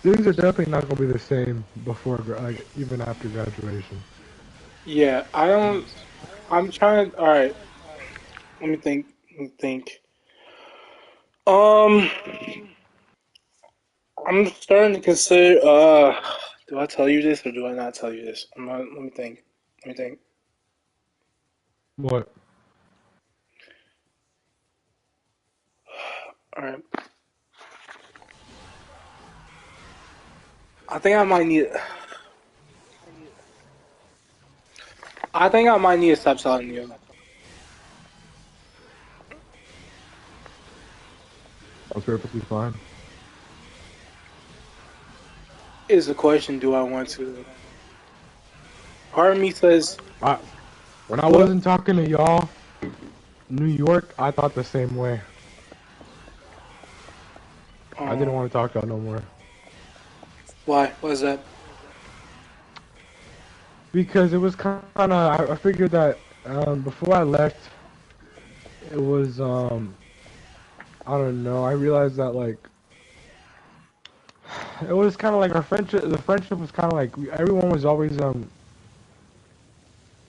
things are definitely not gonna be the same before, like even after graduation. Yeah, I don't. I'm trying to. All right, let me think. Let me think. Um, I'm starting to consider. Do I tell you this or do I not tell you this? I'm not. Let me think. Let me think. What? All right. I think I might need. I think I might need to stop telling you. That's perfectly fine. Is the question? Do I want to? Part of me says I when I what? wasn't talking to y'all, New York, I thought the same way. I didn't Um, want to talk to y'all no more why? What is that? because it was kind of. I figured that before I left, it was I don't know. I realized that like it was kind of like our friendship. The friendship was kind of like everyone was always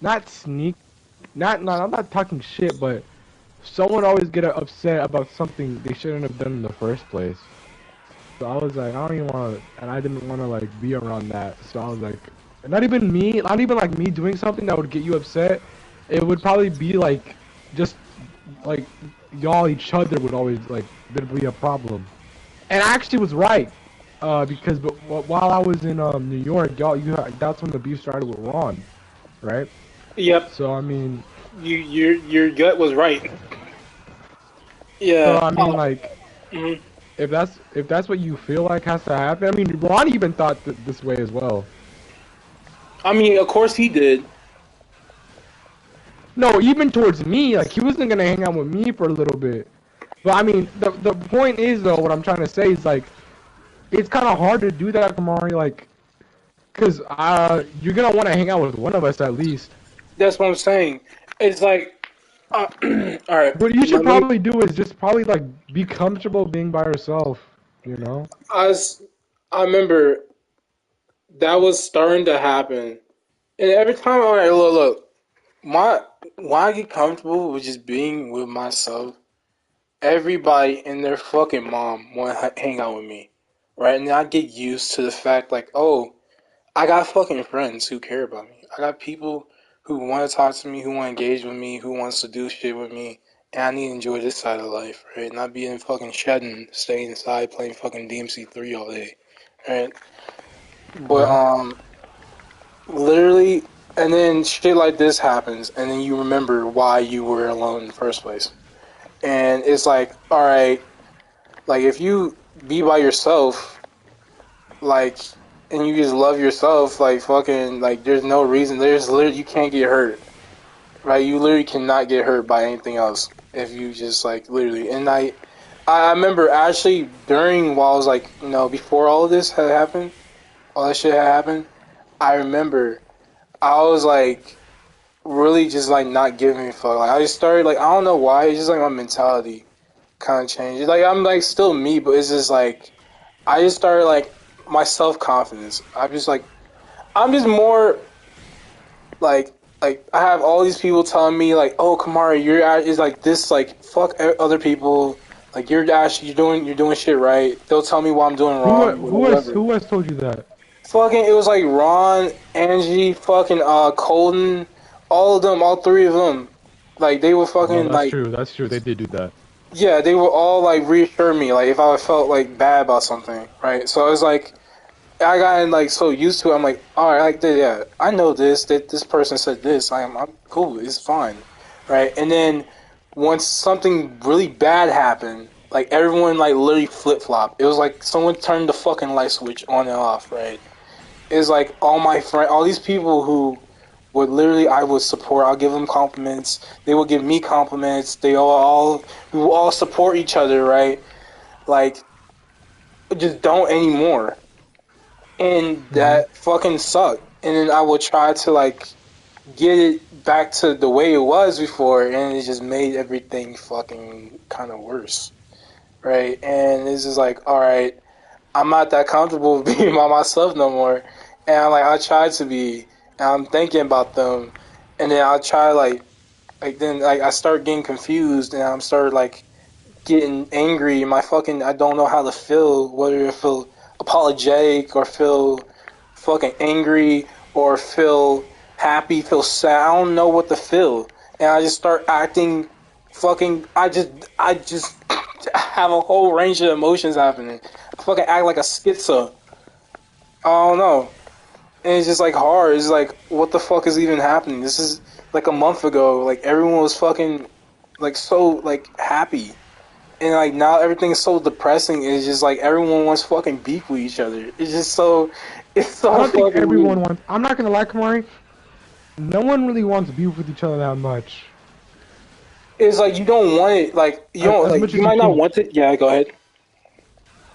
not sneak, not. I'm not talking shit, but someone always get upset about something they shouldn't have done in the first place. So I was like, I don't even want to, and I didn't want to like be around that. So I was like, not even me, not even like me doing something that would get you upset. It would probably be like just like y'all each other would always like there'd be a problem. And I actually was right. Because while I was in New York, that's when the beef started with Ron, right? Yep. So I mean, Your gut was right. so Yeah. I mean like Mhm. if that's what you feel like has to happen. I mean, Ron even thought this way as well. I mean, of course he did. No, even towards me, like he wasn't gonna hang out with me for a little bit. But I mean, the point is though, what I'm trying to say is like it's kind of hard to do that, Kamari. Like, cause you're gonna want to hang out with one of us at least. That's what I'm saying. It's like, all right. What you should Let me. probably do is just probably like be comfortable being by yourself. You know? I s- I remember that was starting to happen, and every time I'm like, look, my when I get comfortable with just being with myself, everybody and their fucking mom want to hang out with me, right? And I get used to the fact like, oh, I got fucking friends who care about me. I got people who want to talk to me, who want to engage with me, who wants to do shit with me. And I need to enjoy this side of life, right? Not being fucking shedding, staying inside playing fucking DMC3 all day, right? But Yeah. literally, and then shit like this happens, and then you remember why you were alone in the first place. And it's like, all right, like if you be by yourself, like, and you just love yourself, like fucking, like there's no reason. There's literally you can't get hurt, right? You literally cannot get hurt by anything else if you just like literally. And I remember actually during while I was like, before all of this had happened, all that shit had happened. I remember I was like really just like not giving a fuck. Like I just started like I don't know why. It's just like my mentality kind of changed. Like I'm like still me, but it's just like I just started like my self confidence. I'm just more like I have all these people telling me like, oh Kamara, is like this like fuck other people. Like you're doing shit right. They'll tell me what I'm doing wrong, whatever. Who has told you that? Fucking, it was like Ron, Angie, fucking Colton, all of them, all three of them. Like they were Oh, fucking that's like true. That's true. They did do that. yeah, they were all like reassuring me like if I felt like bad about something, right? So it was like I got like so used to it. I'm like, all right, like yeah, I know this that this person said this. I'm cool. It's fine, right? And then once something really bad happened, like everyone like literally flip flop. It was like someone turned the fucking light switch on and off, right? Is like all my friend, all these people who would literally I would support. I'll give them compliments. They would give me compliments. We will all support each other, right? Like just don't anymore, and Hmm. that fucking sucked. And then I would try to like get it back to the way it was before, and it just made everything fucking kind of worse, right? And it's just like, all right, I'm not that comfortable being by myself no more. And like I tried to be, and I'm thinking about them, and then I try like then like I start getting confused, and I'm start like getting angry. My fucking I don't know how to feel, whether to feel apologetic or feel fucking angry or feel happy, feel sad. I don't know what to feel, and I just start acting fucking. I just have a whole range of emotions happening. I fucking act like a schizo. I don't know. And it's just like hard. It's like, what the fuck is even happening? This is like a month ago. Like everyone was fucking like so like happy, and like now everything is so depressing. It's just like everyone wants fucking beef with each other. It's just so, it's I so don't think fucking weird. everyone wants. I'm not gonna lie, Kamari. No one really wants beef with each other that much. It's like you don't want it. Like you don't As like much you as you might not think. want it. Yeah, go ahead.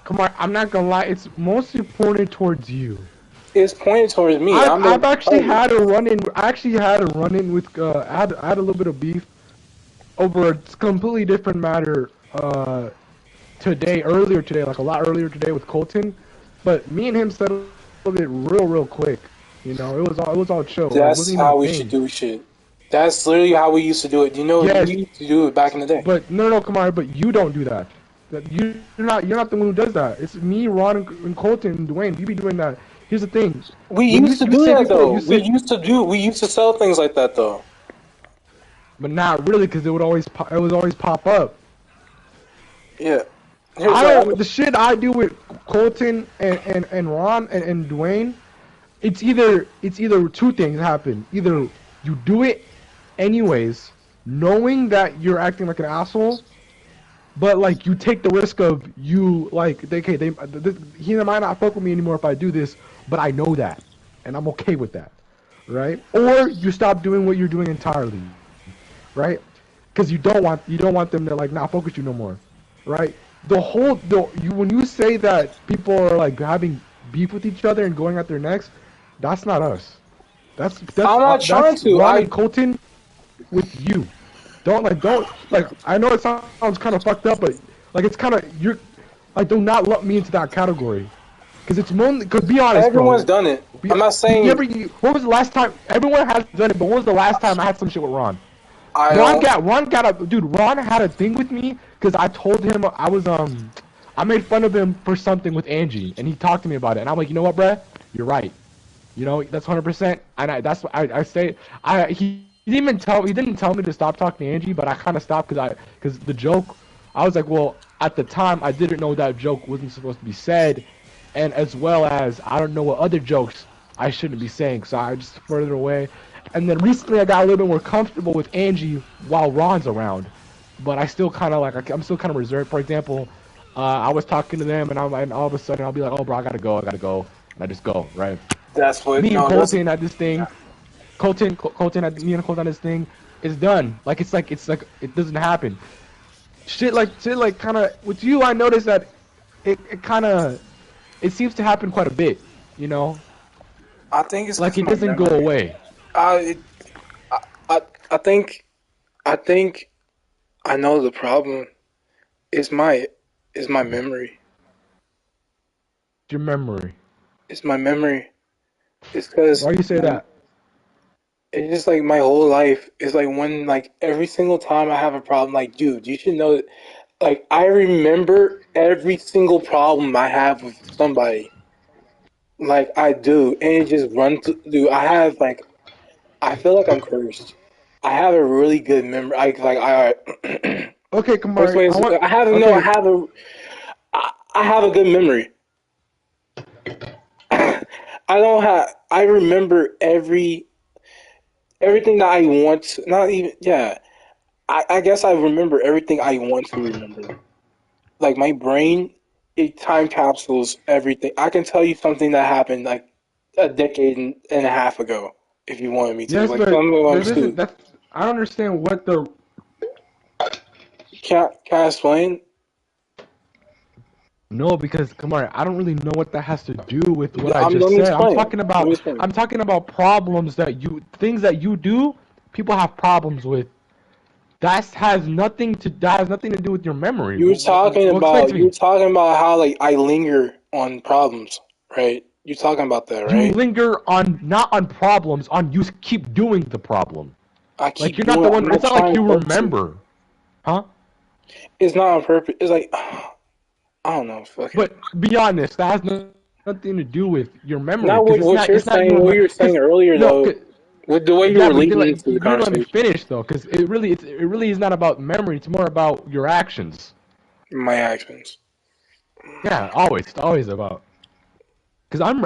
Kamari, I'm not gonna lie. It's mostly pointed towards you. It's pointed towards me. I'm I've the actually target. had a run in. I actually had a run in with. I had a little bit of beef over a completely different matter. Earlier today, like a lot earlier today with Colton, but me and him settled it real quick. You know, it was all chill. Like, it That's wasn't even a how we should thing. do shit. That's literally how we used to do it. You know, we Yes, used to do it back in the day. but no, come on, but you don't do that. You're not the one who does that. It's me, Ron, and Colton, and Dwayne. You be doing that. Here's the thing. We When used to you do say that before, though. you say, We used to sell things like that though. but not really, because it was always pop up. Yeah. Here's I like, don't. The shit I do with Colton and Ron and Dwayne, it's either two things happen. Either you do it anyways, knowing that you're acting like an asshole, but like you take the risk of you like he might not fuck with me anymore if I do this, but I know that, and I'm okay with that, right? Or you stop doing what you're doing entirely, right? Because you don't want them to like not focus you no more, right? When you say that people are like having beef with each other and going at their necks, that's not us. I'm not trying That's to. Ron and Colton with you. Don't like I know it sounds kind of fucked up, but like it's kind of you're like do not lump me into that category. Cause it's mainly, cause be honest, Everyone's bro. done it. Be, I'm not saying when was the last time? Everyone has done it, but when was the last time I had some shit with Ron? I don't. Ron got a dude. Ron had a thing with me because I told him I made fun of him for something with Angie, and he talked to me about it, and I'm like, you know what, bruh, you're right. You know, that's 100%, and that's what I say. He didn't tell me to stop talking to Angie, but I kind of stopped because the joke. I was like, well, at the time I didn't know that joke wasn't supposed to be said, and as well as I don't know what other jokes I shouldn't be saying, so I just further away. And then recently I got a little bit more comfortable with Angie while Ron's around, but I still kind of like I'm still kind of reserved. For example, I was talking to them and all of a sudden I'll be like, oh bro, I gotta go, and I just go, right? That's what. Me and No, that's. Colton had this thing. Colton had me and Colton had this thing. It's done. It's like it doesn't happen. Shit like kind of with you. I noticed that it kind of it seems to happen quite a bit. You know, I think it's like because of it my doesn't go memory. away. I, it, I, I think, I think, I know the problem is my memory. Your memory. It's my memory. It's because Why you say that? it's just like my whole life is like when like every single time I have a problem, like dude, you should know that. Like I remember every single problem I have with somebody. Like I do, and it just runs. Dude, I have like I feel like I'm cursed. I have a really good memory. I Okay, first Kamari. place. I have no. Okay, I have a good memory. I don't have. I remember everything that I want. Not even. Yeah. I guess I remember everything I want to remember. Like my brain, it time capsules everything. I can tell you something that happened like a decade and a half ago if you wanted me to. yes, Like but something I'm that isn't stupid. that. I don't understand what the. Can I explain? No, because Kamari, I don't really know what that has to do with what I Let just me said. explain. Let me explain. I'm talking about problems things that you do. People have problems with. That has nothing to do with your memory. Well, explain to You were me. talking about how like I linger. on problems, right? You talking about that, You right? linger on not on problems, on you keep doing the problem. I Like keep you're not doing. the I'm one. not It's not like trying you to. remember, huh? It's not on purpose. It's like I don't know. Fuck it. But be honest, that has nothing to do with your memory Not because what, it's what not. you're It's not you saying. What remember. you were saying Because earlier, no, though, with the way you yeah, were but leading into the you didn't let me conversation, finish though. Because it really is not about memory. It's more about your actions. my actions. Yeah, always about. Because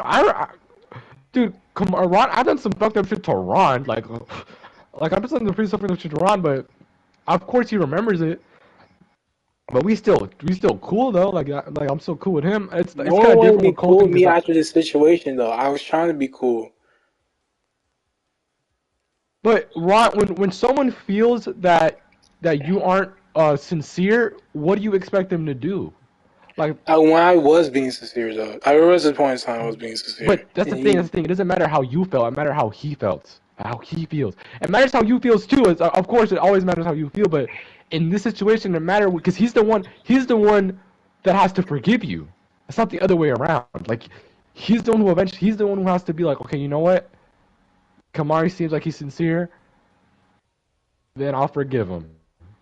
dude, come on, Ron. I've done some fucked up shit to Ron. Like I've done some pretty fucked up shit to Ron, but of course he remembers it. But we still cool though. Like I'm still cool with him. No It's kind one of wanted to different be with cool Colton with me because after this situation, though. I was trying to be cool. but Ron, when someone feels that you aren't sincere, what do you expect them to do? Like, When I was being sincere, though, I was at a point in time I was being sincere, but that's the and thing. That's you, the thing. It doesn't matter how you felt. It matters how he felt. How he feels. It matters how you feels too. Of course, it always matters how you feel. But in this situation, it matters because he's the one. He's the one that has to forgive you. It's not the other way around. Like, he's the one who eventually. He's the one who has to be like, okay, you know what? Kamari seems like he's sincere. Then I'll forgive him,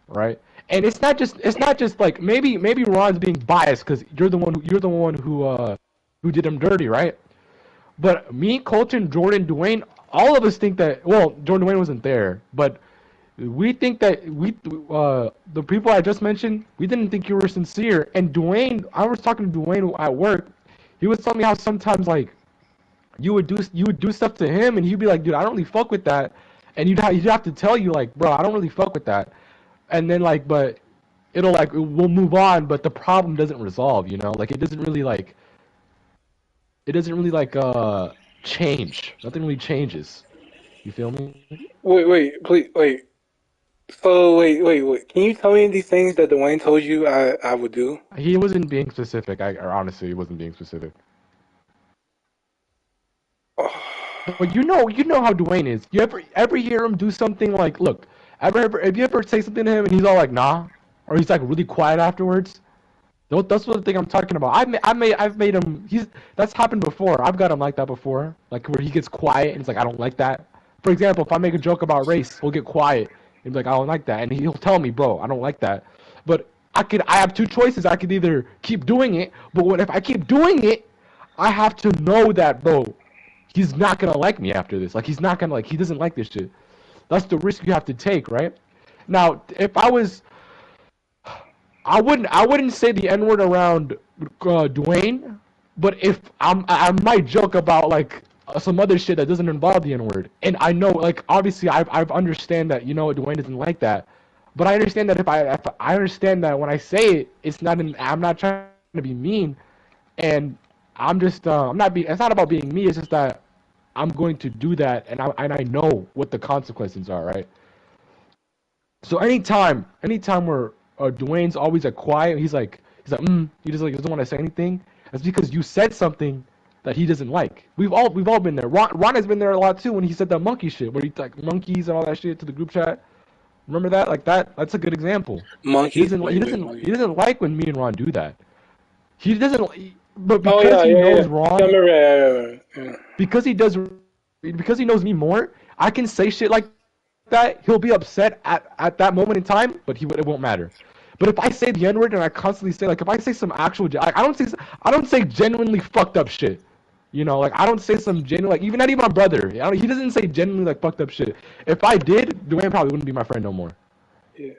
right? And it's not just like maybe Ron's being biased because you're the one who did him dirty, right? But me, Colton, Jordan, Dwayne, all of us think that. Well, Jordan Dwayne wasn't there, but we think that the people I just mentioned, we didn't think you were sincere. And Dwayne, I was talking to Dwayne at work. He was telling me how sometimes like you would do stuff to him, and he'd be like, dude, I don't really fuck with that. And you'd have to tell you like, bro, I don't really fuck with that. And then like, but we'll move on, but the problem doesn't resolve. Like it doesn't really change. Nothing really changes. You feel me? wait, please, wait. So wait. Can you tell me these things that Dwayne told you I would do? He wasn't being specific. Or honestly, he wasn't being specific. But you know how Dwayne is. You ever hear him do something like, look, if you ever say something to him and he's all like, nah, or he's like really quiet afterwards. That's what the thing I'm talking about. I've made him. That's happened before. I've got him like that before, like where he gets quiet and he's like, I don't like that. For example, if I make a joke about race, he'll get quiet and be like, I don't like that, and he'll tell me, bro, I don't like that. But I have two choices. I could either keep doing it, but if I keep doing it, I have to know that, bro, he's not gonna like me after this. Like he's not gonna he doesn't like this shit. That's the risk you have to take, right? Now, if I wouldn't say the N word around Dwayne, but if I might joke about like some other shit that doesn't involve the N word, and I know like obviously I've understand that Dwayne doesn't like that, but I understand that if I understand that when I say it, I'm not trying to be mean, and I'm not being it's not about being me. It's just that I'm going to do that, and I know what the consequences are, right? So anytime where Dwayne's always like quiet, he just like doesn't want to say anything. That's because you said something that he doesn't like. We've all been there. Ron has been there a lot too when he said that monkey shit, where he like monkeys and all that shit to the group chat. Remember that? Like that. That's a good example. He Monkeys? doesn't. He Wait, doesn't. He monkeys. doesn't like when me and Ron do that. He doesn't. But Oh because he yeah. knows Yeah, I Ron, remember. Yeah. because he does, because he knows me more, I can say shit like that. He'll be upset at that moment in time, but it won't matter. But if I say the N word and I constantly say like if I say some actual I don't say genuinely fucked up shit. Like I don't say some genuine like even not even my brother. He doesn't say genuinely like fucked up shit. If I did, Dwayne probably wouldn't be my friend no more. Yeah.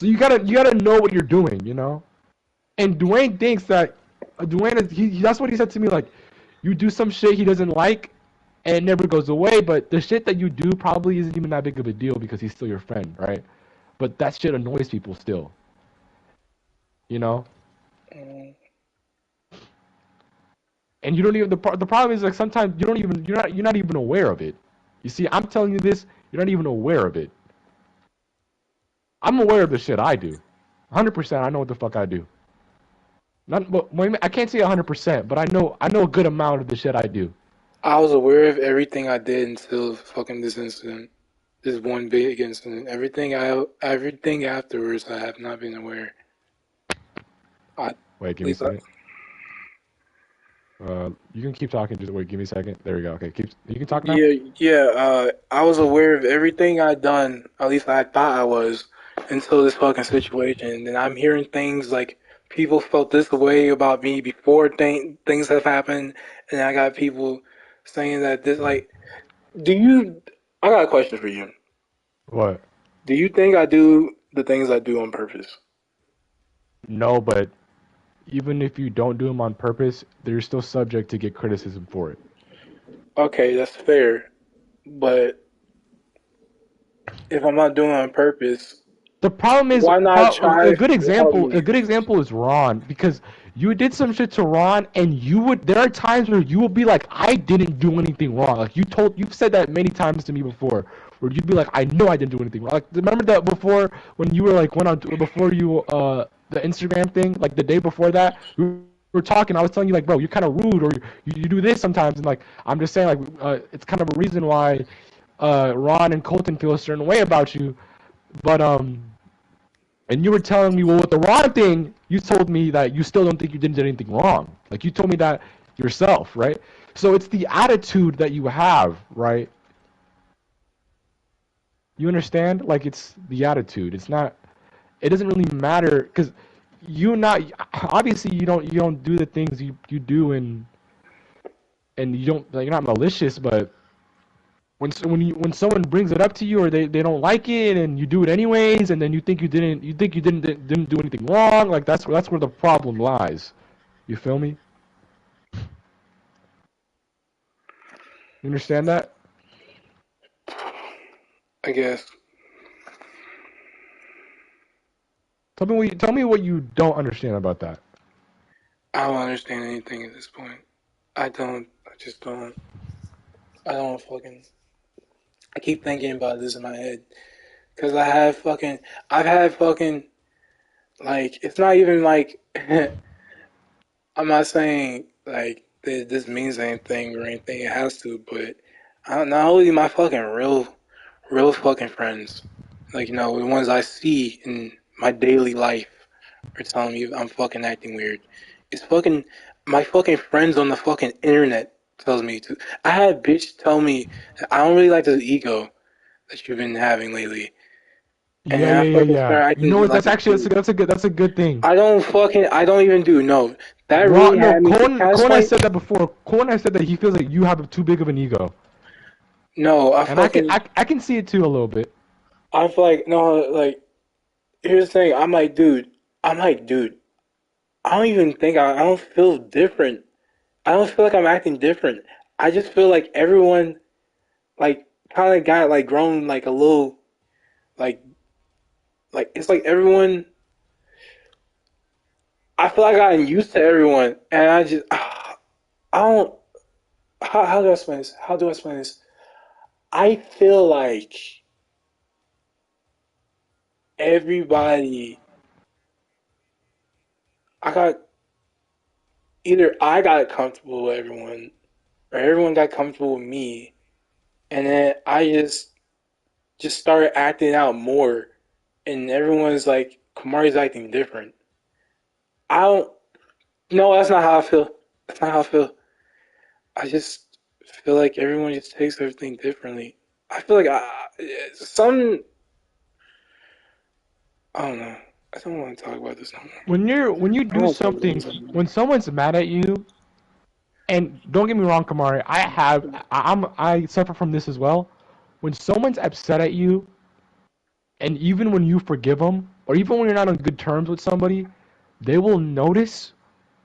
So you gotta know what you're doing. And Dwayne thinks that Dwayne is that's what he said to me like you do some shit he doesn't like and it never goes away, but the shit that you do probably isn't even that big of a deal because he's still your friend, right? But that shit annoys people still, you know. Mm. And you don't even the problem is like sometimes you're not even aware of it. You see, I'm telling you this, you're not even aware of it. I'm aware of the shit I do, 100%. I know what the fuck I do. Not, well, I can't say 100%, but I know a good amount of the shit I do. I was aware of everything I did until fucking this incident. This one big incident. Everything afterwards, I have not been aware. I, at Wait, give me a least second. You can keep talking. Just wait. Give me a second. There we go. Okay. Keep. You can talk now. Yeah, yeah. I was aware of everything I'd done. At least I thought I was, until this fucking situation. And I'm hearing things like people felt this way about me before things have happened, and I got people saying that this like. Do you? I got a question for you. What? Do you think I do the things I do on purpose? No, but even if you don't do them on purpose, they're still subject to get criticism for it. Okay, that's fair. But if I'm not doing it on purpose, The problem is, why not try a good to help example. A me? good example is Ron, because you did some shit to Ron, and you would. There are times where you will be like, "I didn't do anything wrong." Like you've said that many times to me before, where you'd be like, "I know I didn't do anything wrong." Like remember that before when you were like went on before you the Instagram thing, like the day before that, we were talking. I was telling you like, bro, you're kind of rude, or you do this sometimes, and like I'm just saying like it's kind of a reason why Ron and Colton feel a certain way about you, but and you were telling me, well, with the Ron thing, you told me that you still don't think you didn't do anything wrong. Like you told me that yourself, right? So it's the attitude that you have, right? You understand? Like it's the attitude. It's not. It doesn't really matter because you not obviously you don't do the things you do and you don't like you're not malicious, but when someone brings it up to you or they don't like it and you do it anyways and then you think you didn't do anything wrong, like that's where the problem lies. You feel me? You understand that? I guess Tell me what you don't understand about that. I don't understand anything at this point. I don't. I just don't. I don't fucking. I keep thinking about this in my head because I've had fucking like. It's not even like. I'm not saying like this means anything or anything. It has to, but not only my fucking real fucking friends, like the ones I see in my daily life, are telling me I'm fucking acting weird. It's fucking my fucking friends on the fucking internet tells me to. I had a bitch tell me that I don't really like this ego that you've been having lately, and Yeah, then I yeah, yeah, fucking yeah. start You know acting what? like That's a actually dude. that's a good thing. I don't even do no. That really Ron, no, had me. That's Cohen has why said that before. Cohen has said that he feels like you have too big of an ego, no. and I can see it too a little bit. I feel like no. Like here's the thing. I'm like dude. I don't even think I don't feel different. I don't feel like I'm acting different. I just feel like everyone like kind of got like grown like a little like it's like everyone. I feel like I gotten used to everyone, and I just I don't. How do I explain this? How do I explain this? I feel like everybody. I got either I got comfortable with everyone, or everyone got comfortable with me, and then I just started acting out more, and everyone's like, Kamari's acting different. I don't. No, that's not how I feel. That's not how I feel. I just feel like everyone just takes everything differently. I feel like some. I don't know. I don't want to talk about this no more. When you I don't do want to talk about something, this no more. when someone's mad at you, and don't get me wrong, Kamari, I suffer from this as well. When someone's upset at you, and even when you forgive them, or even when you're not on good terms with somebody, they will notice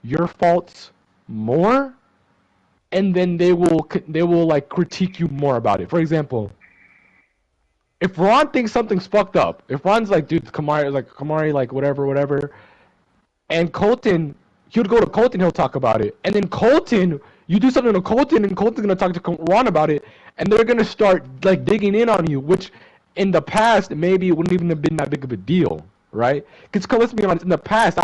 your faults more, and then they will like critique you more about it. For example, if Ron thinks something's fucked up, if Ron's like, dude, Kamari, like whatever, and Colton, he would go to Colton, he'll talk about it. And then Colton, you do something to Colton, and Colton's gonna talk to Ron about it, and they're gonna start like digging in on you, which in the past maybe it wouldn't even have been that big of a deal, right? Because let's be honest, in the past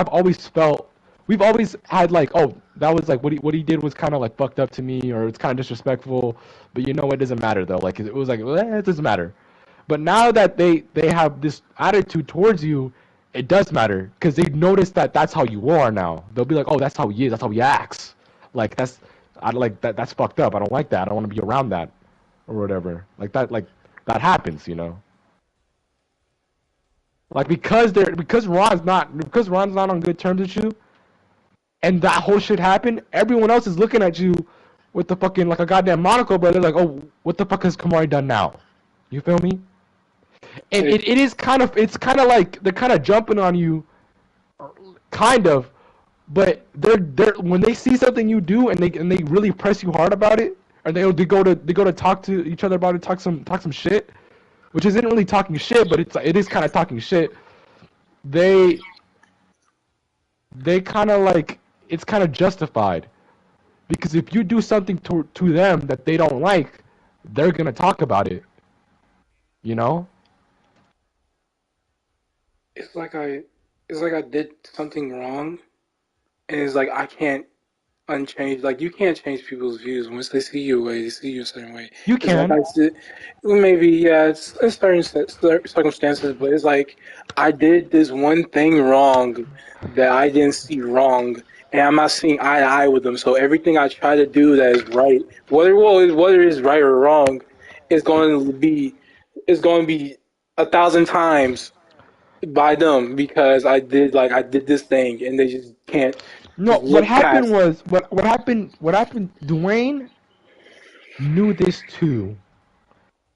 we've always had like, oh, that was like what he did was kind of like fucked up to me, or it's kind of disrespectful, but you know it doesn't matter though. Like it was like, it doesn't matter. But now that they have this attitude towards you, it does matter because they notice that that's how you are now. They'll be like, oh, that's how he is. That's how he acts. Like I like that. That's fucked up. I don't like that. I don't want to be around that, or whatever. That happens, you know. Like because Ron's not on good terms with you, and that whole shit happened. Everyone else is looking at you with the fucking like a goddamn monocle, but they're like, oh, what the fuck has Kamari done now? You feel me? And It, it is kind of it's kind of like they're kind of jumping on you, kind of, but they're when they see something you do and they really press you hard about it, or they go to talk to each other about it, talk some shit, which isn't really talking shit, but it is kind of talking shit. They they kind of like it's kind of justified because if you do something to them that they don't like, they're gonna talk about it. You know? it's like I, it's like I did something wrong, and it's like I can't unchanged. Like you can't change people's views once they see you a way, they see you a certain way. You It's like I can. said, maybe yeah, it's in certain circumstances, but it's like I did this one thing wrong that I didn't see wrong, and I'm not seeing eye to eye with them. So everything I try to do that is right, whether it's right or wrong, is going to be is going to be 1,000 times by them because I did this thing, and they just can't No, just what look happened past. was what happened. Dwayne knew this too.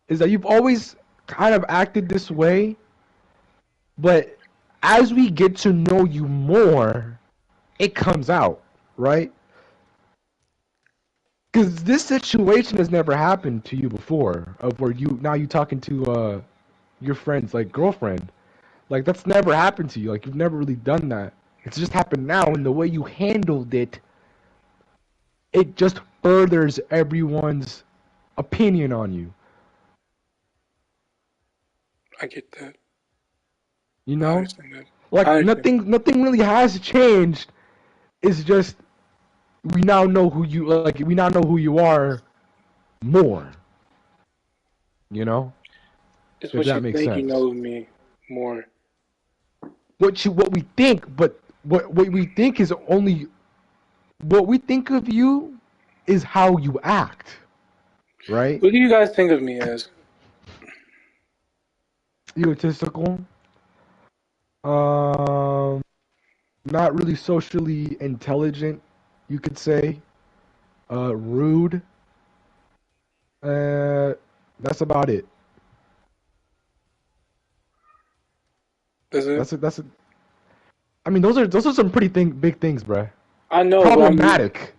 Is that you've always kind of acted this way, but as we get to know you more, it comes out, right? Because this situation has never happened to you before, of where you talking to your friend's like girlfriend, like that's never happened to you. Like you've never really done that. It's just happened now, and the way you handled it, it just furthers everyone's opinion on you. I get that. You I know, understand that. I like understand. nothing really has changed. It's just we now know who you like. We now know who you are more. You know, It's if what that you makes think you sense. know of me more. What we think, but what we think is only what we think of you is how you act, right? What do you guys think of me as? Egotistical, um, not really socially intelligent, you could say. Rude. Uh, that's about it. Is it? That's it. I mean, those are some big things, bruh. I know, but I mean, Problematic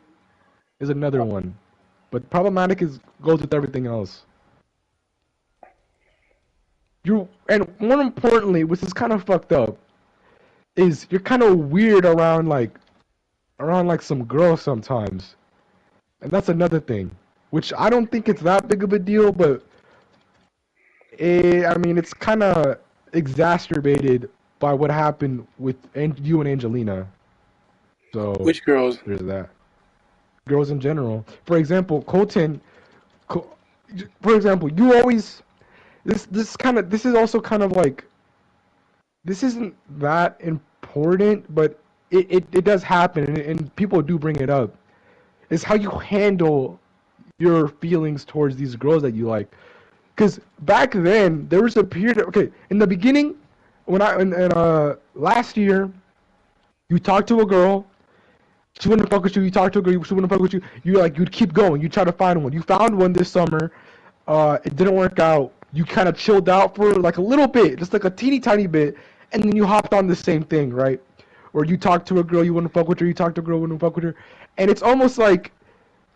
is another one, but problematic is goes with everything else. You and more importantly, which is kind of fucked up, is you're kind of weird around like some girls sometimes, and that's another thing, which I don't think it's that big of a deal, but I mean it's kind of exacerbated by what happened with you and Angelina. So which girls? there's that. Girls in general. For example, Colton. For example, you always this is also kind of like this isn't that important, but it does happen, and people do bring it up. Is how you handle your feelings towards these girls that you like. Because back then there was a period. Okay, in the beginning, when last year, you talked to a girl. She wouldn't fuck with you. You talked to a girl. She wouldn't fuck with you. You'd keep going. You try to find one. You found one this summer. It didn't work out. You kind of chilled out for like a little bit, just like a teeny tiny bit, and then you hopped on the same thing, right? Or you talked to a girl, you wouldn't fuck with her. You talked to a girl, wouldn't fuck with her, and it's almost like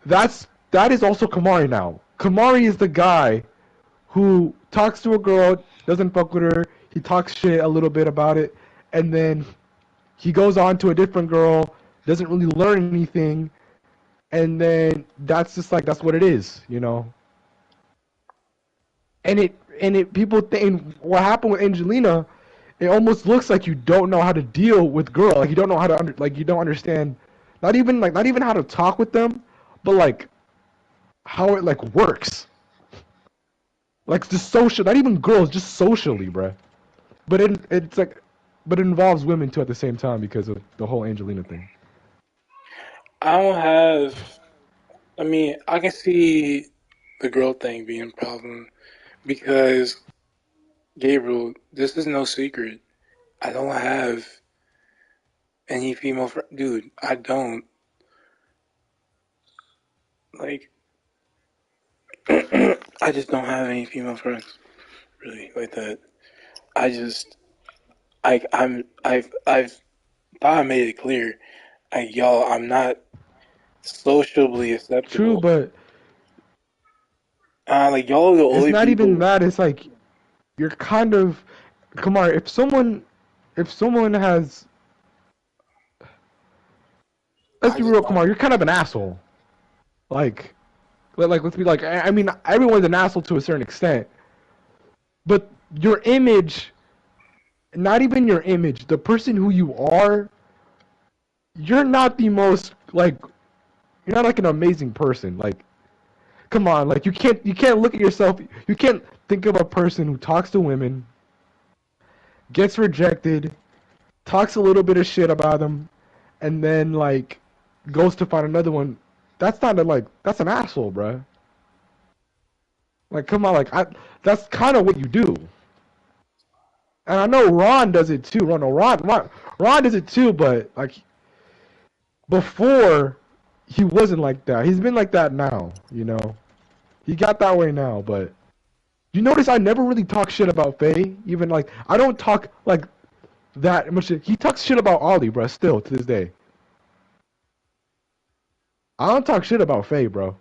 that is also Kamari now. Kamari is the guy who talks to a girl, doesn't fuck with her. He talks shit a little bit about it, and then he goes on to a different girl, doesn't really learn anything, and then that's just like that's what it is, you know. And it people think what happened with Angelina, it almost looks like you don't know how to deal with girl, like you don't know how to like you don't understand, not even how to talk with them, but like how it like works, like just social, not even girls, just socially, bruh. But it's like, but it involves women too at the same time because of the whole Angelina thing. I don't have. I mean, I can see the girl thing being a problem because Gabriel, this is no secret. I don't have any female friends. Dude, I don't. Like, I just don't have any female friends, really, like that. I just, I've thought I made it clear. Y'all, I'm not sociably True, acceptable. but Like, y'all are the it's only not even people. that. It's like you're kind of, come on. If someone has, let's I be just real. Come don't. on, you're kind of an asshole. Like, let's be like. I mean, everyone's an asshole to a certain extent, but your image, not even your image, the person who you are, you're not the most like. You're not like an amazing person. Like, come on. Like, you can't look at yourself. You can't think of a person who talks to women, gets rejected, talks a little bit of shit about them, and then like goes to find another one. That's not a, like that's an asshole, bruh. Like, come on, like that's kind of what you do. And I know Ron does it too. Ron does it too, but like before, he wasn't like that. He's been like that now, you know. He got that way now, but you notice I never really talk shit about Faye. Even like I don't talk like that much. He talks shit about Ollie, bruh. Still to this day, I don't talk shit about Faye, bro.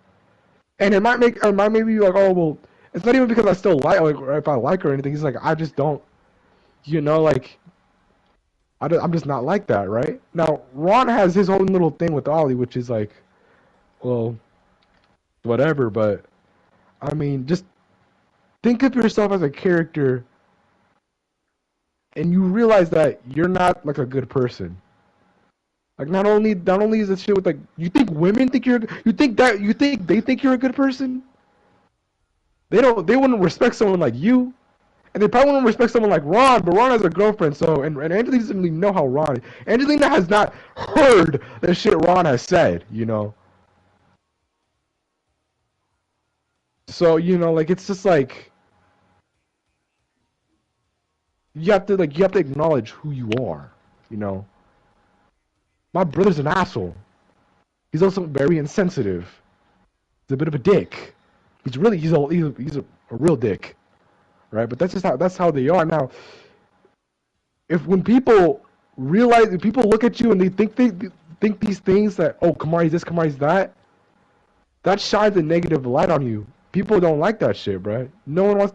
And it might make you like, oh well, it's not even because I still like or if I like her or anything. It's like I just don't, like I'm just not like that, right? Now Ron has his own little thing with Ollie, which is like, well, whatever. But I mean, just think of yourself as a character, and you realize that you're not like a good person. Like not only is this shit with like you think women think you think they think you're a good person. They wouldn't respect someone like you. And they probably wouldn't respect someone like Ron, but Ron has a girlfriend, so and Angelina doesn't really know how Ron. Angelina has not heard the shit Ron has said. So like it's just like you have to acknowledge who you are. You know, my brother's an asshole. He's also very insensitive. He's a bit of a dick. He's a real dick, right? But that's how they are now. If when people realize, if people look at you and they think these things that, oh, Kamari's this, Kamari's that shines a negative light on you. People don't like that shit, bro. No one wants,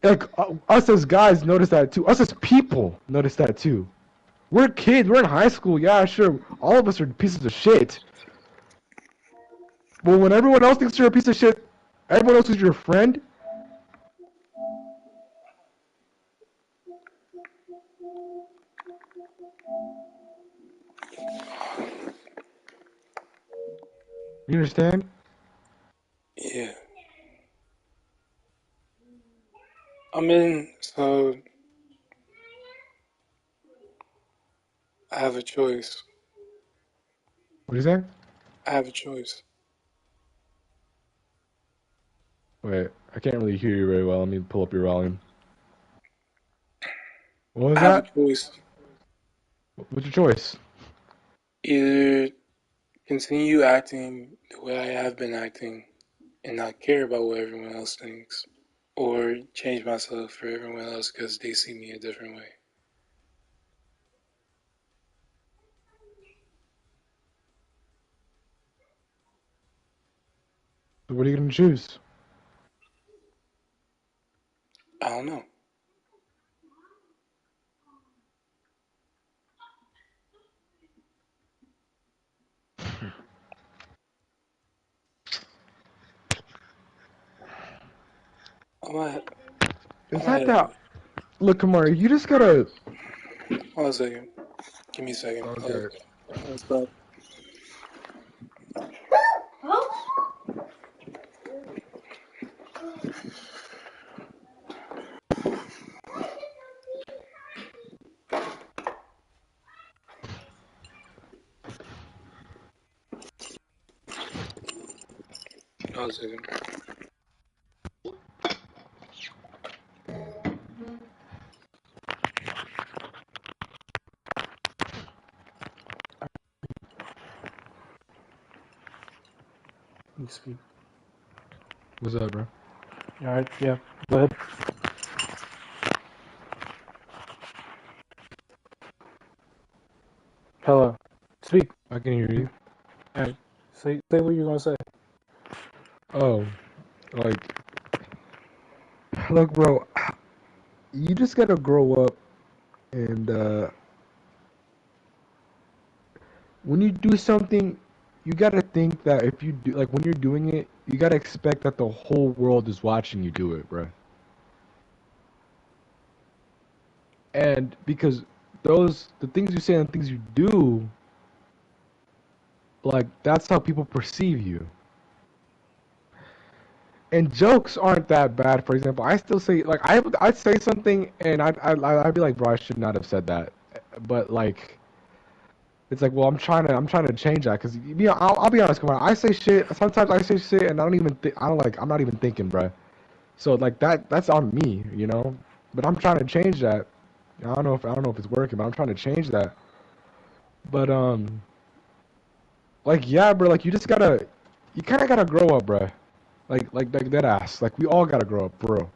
like us as guys notice that too. Us as people notice that too. We're kids. We're in high school. Yeah, sure. All of us are pieces of shit. But when everyone else thinks you're a piece of shit, everyone else is your friend. You understand? Yeah. So I have a choice. What do you say? I have a choice. Wait, I can't really hear you very well. Let me pull up your volume. What I was have a that? choice. What's your choice? Either continue acting the way I have been acting and not care about what everyone else thinks, or change myself for everyone else because they see me a different way. What are you gonna choose? I don't know. I'm not. It's I'm not not. that. Look, Kamari, you just gotta. Hold on a second. Give me a second. Okay. Stop. One second. You speak. What's up, bro? All right. Yeah. Go ahead. Hello. Speak. I can hear you. All right. Say what you're gonna say. Oh, like, look, bro, you just gotta grow up and when you do something, you gotta think that if you do, like, when you're doing it, you gotta expect that the whole world is watching you do it, bro. And because the things you say and the things you do, like, that's how people perceive you. And jokes aren't that bad. For example, I still say, like, I'd say something and I'd be like, bro, I should not have said that. But like, it's like, well, I'm trying to change that because I'll be honest, come on, I say shit. Sometimes I say shit and I'm not even thinking, bro. So like that's on me, you know. But I'm trying to change that. I don't know if it's working, but I'm trying to change that. But like yeah, bro, like you kind of gotta grow up, bro. Like that ass. Like we all gotta grow up, bro.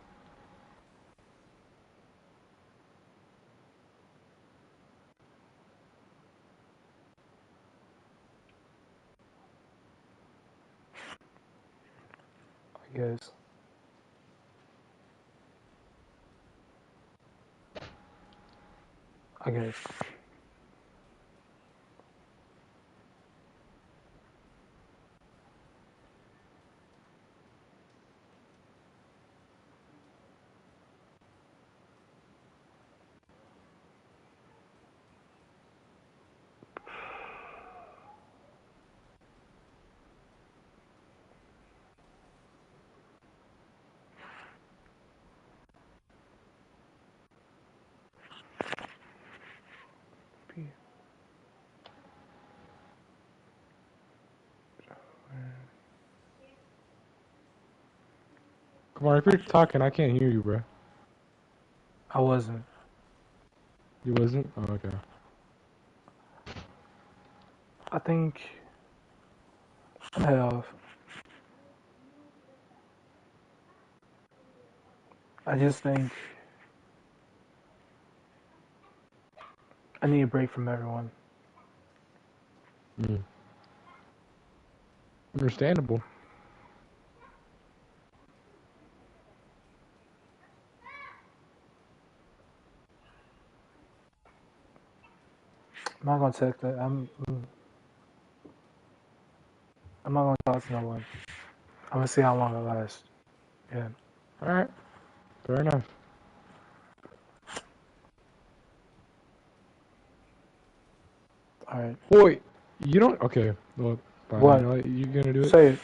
I guess. I guess. Come on, if you're talking, I can't hear you, bro. I wasn't. You wasn't? Oh, okay. I think I have. I just think I need a break from everyone. Mm. Understandable. I'm not gonna text that. I'm not gonna talk to no one. I'm gonna see how long it lasts. Yeah. All right. Fair enough. All right. Boy, you don't. Okay. Well, fine. You What? know what? You're gonna do it. Say it.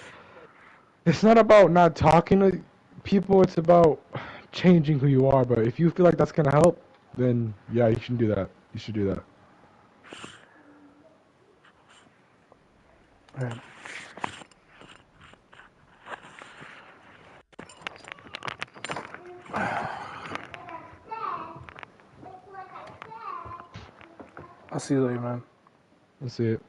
It's not about not talking to people. It's about changing who you are. But if you feel like that's gonna help, then yeah, you should do that. You should do that. All right. I'll see you later, man. That's it.